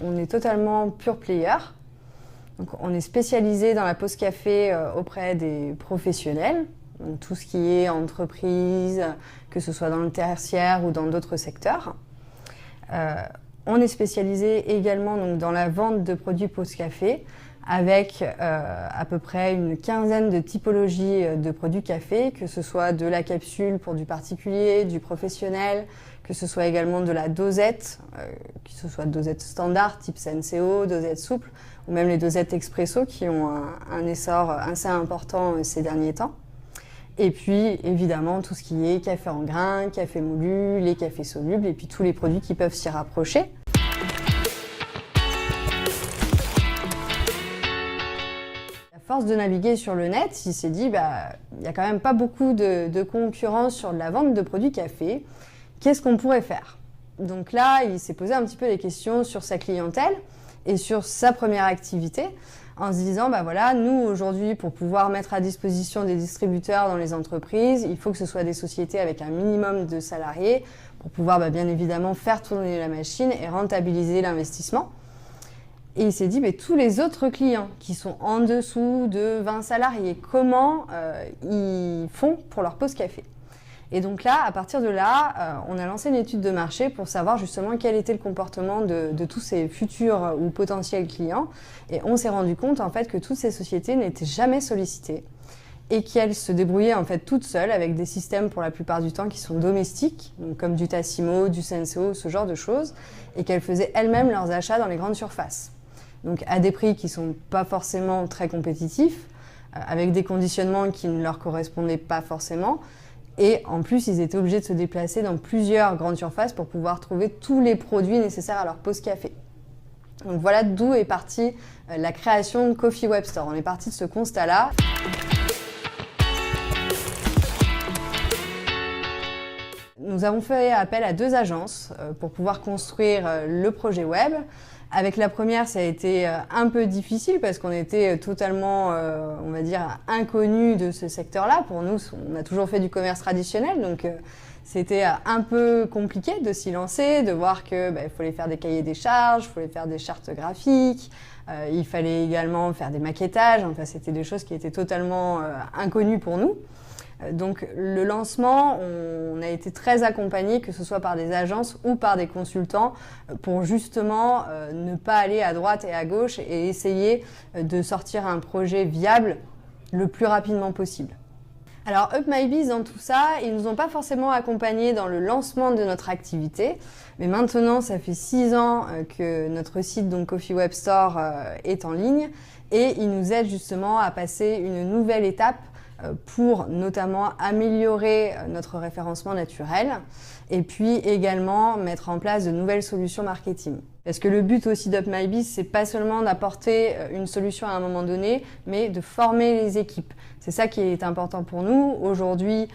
on est totalement pure player. Donc, on est spécialisé dans la pause café auprès des professionnels, donc tout ce qui est entreprise, que ce soit dans le tertiaire ou dans d'autres secteurs. On est spécialisé également donc, dans la vente de produits pause café, avec à peu près une quinzaine de typologies de produits café, que ce soit de la capsule pour du particulier, du professionnel, que ce soit également de la dosette, que ce soit dosette standard type Senseo, dosette souple, ou même les dosettes expresso qui ont un essor assez important ces derniers temps. Et puis évidemment tout ce qui est café en grains, café moulu, les cafés solubles et puis tous les produits qui peuvent s'y rapprocher. À force de naviguer sur le net, il s'est dit il n'y a quand même pas beaucoup de concurrence sur la vente de produits café. Qu'est-ce qu'on pourrait faire? Donc là, il s'est posé un petit peu des questions sur sa clientèle et sur sa première activité, en se disant, voilà, nous aujourd'hui, pour pouvoir mettre à disposition des distributeurs dans les entreprises, il faut que ce soit des sociétés avec un minimum de salariés pour pouvoir bien évidemment faire tourner la machine et rentabiliser l'investissement. Et il s'est dit, tous les autres clients qui sont en dessous de 20 salariés, comment ils font pour leur pause café? Et donc là, à partir de là, on a lancé une étude de marché pour savoir justement quel était le comportement de tous ces futurs ou potentiels clients. Et on s'est rendu compte en fait que toutes ces sociétés n'étaient jamais sollicitées et qu'elles se débrouillaient en fait toutes seules avec des systèmes pour la plupart du temps qui sont domestiques, donc comme du Tassimo, du Senseo, ce genre de choses, et qu'elles faisaient elles-mêmes leurs achats dans les grandes surfaces. Donc à des prix qui sont pas forcément très compétitifs, avec des conditionnements qui ne leur correspondaient pas forcément. Et en plus, ils étaient obligés de se déplacer dans plusieurs grandes surfaces pour pouvoir trouver tous les produits nécessaires à leur pause café. Donc voilà d'où est partie la création de Coffee Web Store. On est parti de ce constat-là. Nous avons fait appel à 2 agences pour pouvoir construire le projet web. Avec la première, ça a été un peu difficile parce qu'on était totalement, on va dire, inconnus de ce secteur-là. Pour nous, on a toujours fait du commerce traditionnel, donc c'était un peu compliqué de s'y lancer, de voir que il fallait faire des cahiers des charges, il fallait faire des chartes graphiques, il fallait également faire des maquettages. Enfin, c'était des choses qui étaient totalement inconnues pour nous. Donc le lancement, on a été très accompagnés, que ce soit par des agences ou par des consultants, pour justement ne pas aller à droite et à gauche et essayer de sortir un projet viable le plus rapidement possible. Alors UpMyBiz, dans tout ça, ils nous ont pas forcément accompagnés dans le lancement de notre activité, mais maintenant ça fait 6 ans que notre site, donc Coffee Web Store, est en ligne et ils nous aident justement à passer une nouvelle étape pour notamment améliorer notre référencement naturel et puis également mettre en place de nouvelles solutions marketing. Parce que le but aussi d'UpMyBiz, c'est pas seulement d'apporter une solution à un moment donné, mais de former les équipes. C'est ça qui est important pour nous. Aujourd'hui,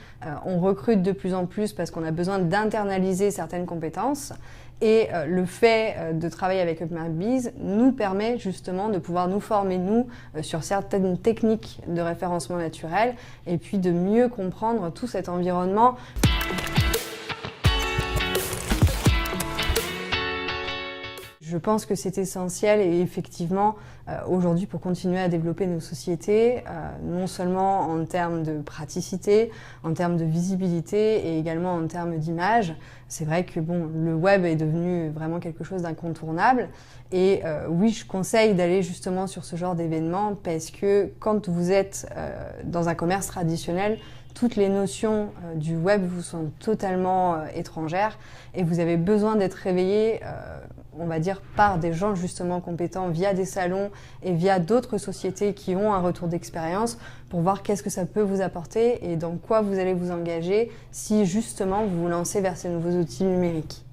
on recrute de plus en plus parce qu'on a besoin d'internaliser certaines compétences. Et le fait de travailler avec UpMyBiz nous permet justement de pouvoir nous former, nous, sur certaines techniques de référencement naturel et puis de mieux comprendre tout cet environnement. Je pense que c'est essentiel et effectivement, aujourd'hui, pour continuer à développer nos sociétés, non seulement en termes de praticité, en termes de visibilité et également en termes d'image, c'est vrai que le web est devenu vraiment quelque chose d'incontournable. Et oui, je conseille d'aller justement sur ce genre d'événements parce que quand vous êtes dans un commerce traditionnel, toutes les notions du web vous sont totalement étrangères et vous avez besoin d'être réveillé, on va dire, par des gens justement compétents via des salons et via d'autres sociétés qui ont un retour d'expérience pour voir qu'est-ce que ça peut vous apporter et dans quoi vous allez vous engager si justement vous vous lancez vers ces nouveaux outils numériques.